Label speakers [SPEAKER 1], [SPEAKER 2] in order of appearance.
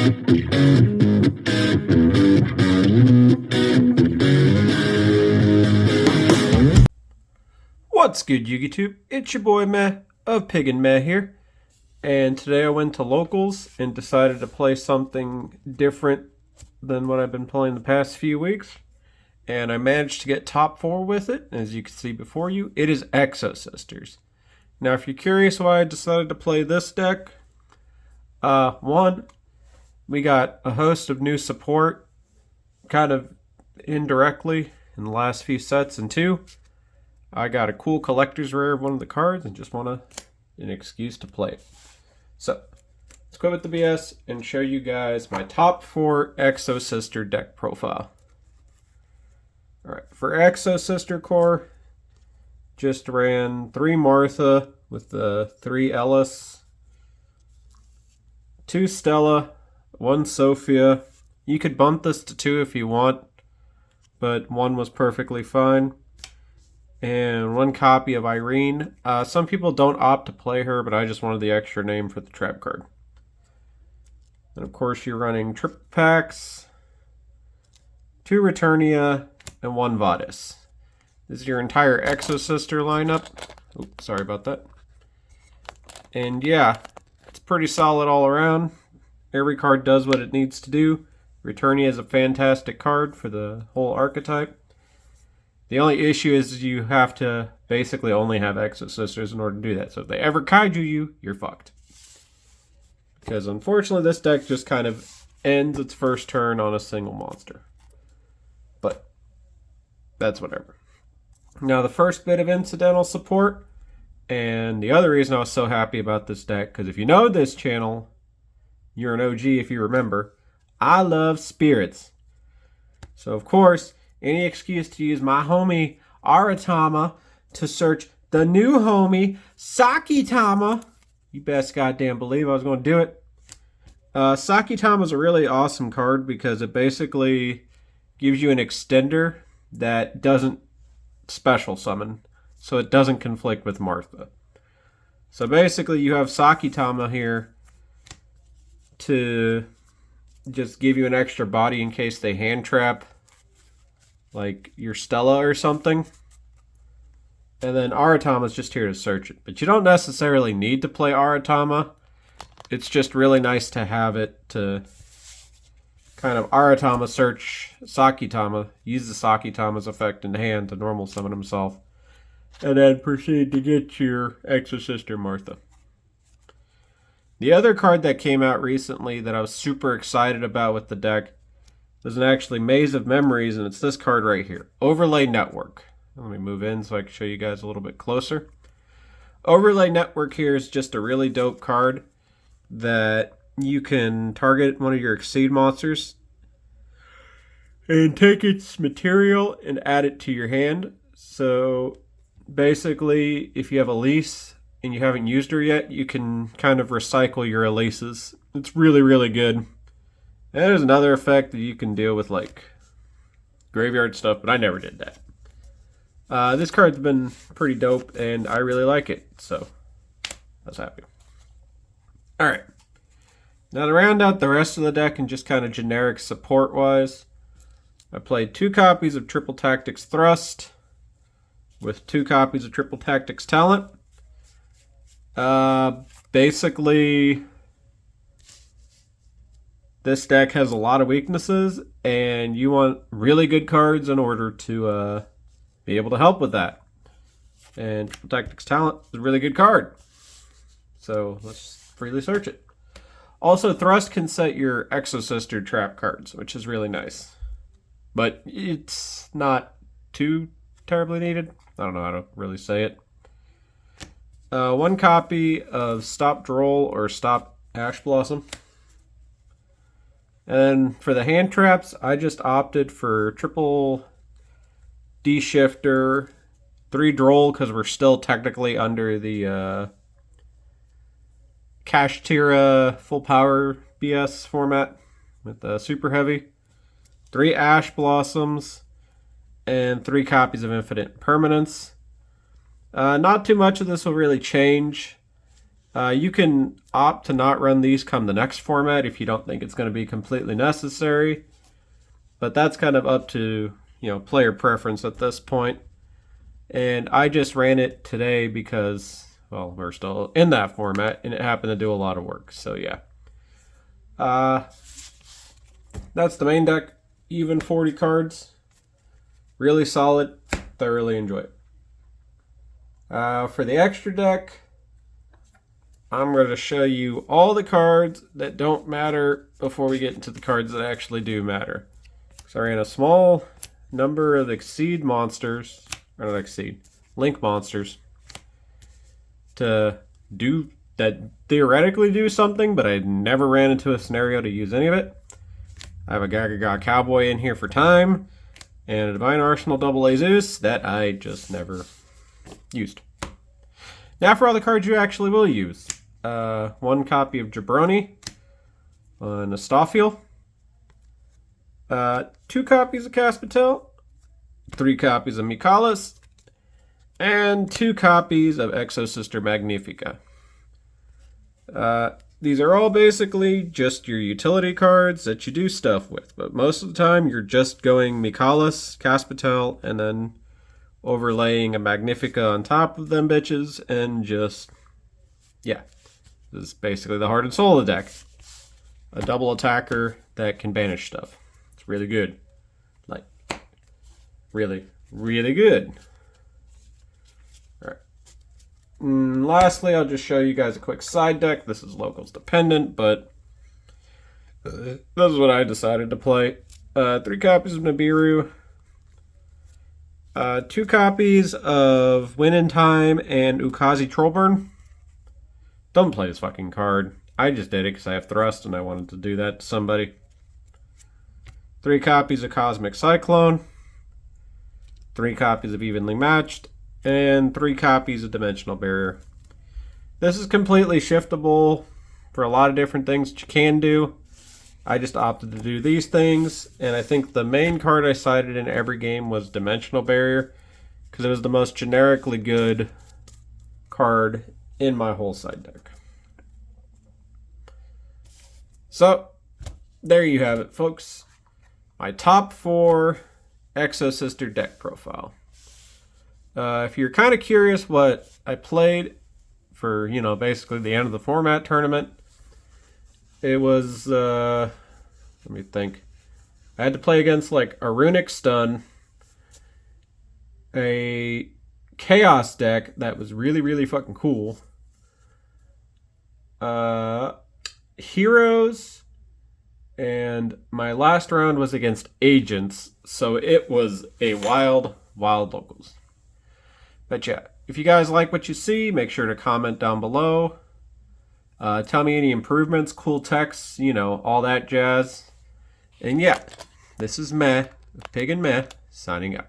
[SPEAKER 1] What's good, YouTube? It's your boy Meh of Pig and Meh here, and today I went to locals and decided to play something different than what I've been playing the past few weeks, and I managed to get top 4 with it. As you can see before you, it is Exosisters. Now, if you're curious why I decided to play this deck, one, we got a host of new support, kind of indirectly in the last few sets, and two, I got a cool collector's rare of one of the cards and just want an excuse to play it. So, let's go with the BS and show you guys my top 4 Exosister deck profile. Alright, for Exosister core, just ran 3 Martha with the 3 Ellis, 2 Stella, 1 Sophia. You could bump this to 2 if you want, but 1 was perfectly fine. And 1 copy of Irene. Some people don't opt to play her, but I just wanted the extra name for the trap card. And of course you're running triple packs, 2 Returnia, and 1 Vadis. This is your entire Exosister lineup. Oops, sorry about that. And yeah, it's pretty solid all around. Every card does what it needs to do. Returnia is a fantastic card for the whole archetype. The only issue is you have to basically only have Exosisters in order to do that. So if they ever kaiju you, you're fucked. Because unfortunately this deck just kind of ends its first turn on a single monster. But that's whatever. Now the first bit of incidental support, and the other reason I was so happy about this deck, because if you know this channel, you're an OG if you remember, I love spirits. So of course, any excuse to use my homie Aratama to search the new homie Sakitama. You best goddamn believe I was going to do it. Sakitama is a really awesome card because it basically gives you an extender that doesn't special summon, so it doesn't conflict with Martha. So basically you have Sakitama here to just give you an extra body in case they hand trap like your Stella or something. And then Aratama is just here to search it. But you don't necessarily need to play Aratama. It's just really nice to have it to kind of Aratama search Sakitama, use the Sakitama's effect in hand to normal summon himself, and then proceed to get your Exosister Martha. The other card that came out recently that I was super excited about with the deck was actually Maze of Memories, and it's this card right here, Overlay Network. Let me move in so I can show you guys a little bit closer. Overlay Network here is just a really dope card that you can target one of your Exceed monsters and take its material and add it to your hand. So basically, if you have a lease and you haven't used her yet, you can kind of recycle your Elises. It's really, really good. And there's another effect that you can deal with, like graveyard stuff, but I never did that. This card's been pretty dope, and I really like it, so I was happy. Alright. Now to round out the rest of the deck and just kind of generic support-wise, I played 2 copies of Triple Tactics Thrust with 2 copies of Triple Tactics Talent. Basically, this deck has a lot of weaknesses, and you want really good cards in order to be able to help with that. And Triple Tactics Talent is a really good card. So let's freely search it. Also, Thrust can set your Exosister trap cards, which is really nice. But it's not too terribly needed. I don't know how to really say it. 1 copy of Stop Droll or Stop Ash Blossom. And for the hand traps, I just opted for triple D-Shifter, 3 Droll, because we're still technically under the Kashtira full power BS format with the Super Heavy, 3 Ash Blossoms, and 3 copies of Infinite Permanence. Not too much of this will really change. You can opt to not run these come the next format if you don't think it's going to be completely necessary. But that's kind of up to, player preference at this point. And I just ran it today because, well, we're still in that format and it happened to do a lot of work. So yeah. That's the main deck. Even 40 cards. Really solid. Thoroughly enjoy it. For the extra deck, I'm going to show you all the cards that don't matter before we get into the cards that actually do matter. So I ran a small number of Exceed monsters, or not Exceed, Link monsters, to do that theoretically do something, but I never ran into a scenario to use any of it. I have a Gagaga Cowboy in here for time, and a Divine Arsenal Double A Zeus that I just never used. Now for all the cards you actually will use. One copy of Jabroni on Astophiel. 2 copies of Caspatel. 3 copies of Mikalis. And 2 copies of Exosister Magnifica. These are all basically just your utility cards that you do stuff with. But most of the time you're just going Mikalis, Caspatel, and then overlaying a Magnifica on top of them bitches, and just, yeah. This is basically the heart and soul of the deck. A double attacker that can banish stuff. It's really good. Like, really, really good. Alright. Lastly, I'll just show you guys a quick side deck. This is locals dependent, but this is what I decided to play. 3 copies of Nibiru. 2 copies of Win in Time and Ukazi Trollburn. Don't play this fucking card. I just did it because I have Thrust and I wanted to do that to somebody. 3 copies of Cosmic Cyclone. 3 copies of Evenly Matched. And 3 copies of Dimensional Barrier. This is completely shiftable for a lot of different things that you can do. I just opted to do these things, and I think the main card I cited in every game was Dimensional Barrier, because it was the most generically good card in my whole side deck. So, there you have it, folks. My top 4 Exosister deck profile. If you're kind of curious what I played for, basically the end of the format tournament, it was, let me think. I had to play against like a Runic Stun, a Chaos deck that was really, really fucking cool, Heroes, and my last round was against Agents, so it was a wild, wild locals. But yeah, if you guys like what you see, make sure to comment down below. Tell me any improvements, cool texts, all that jazz. And yeah, this is Meh, Pig and Meh, signing out.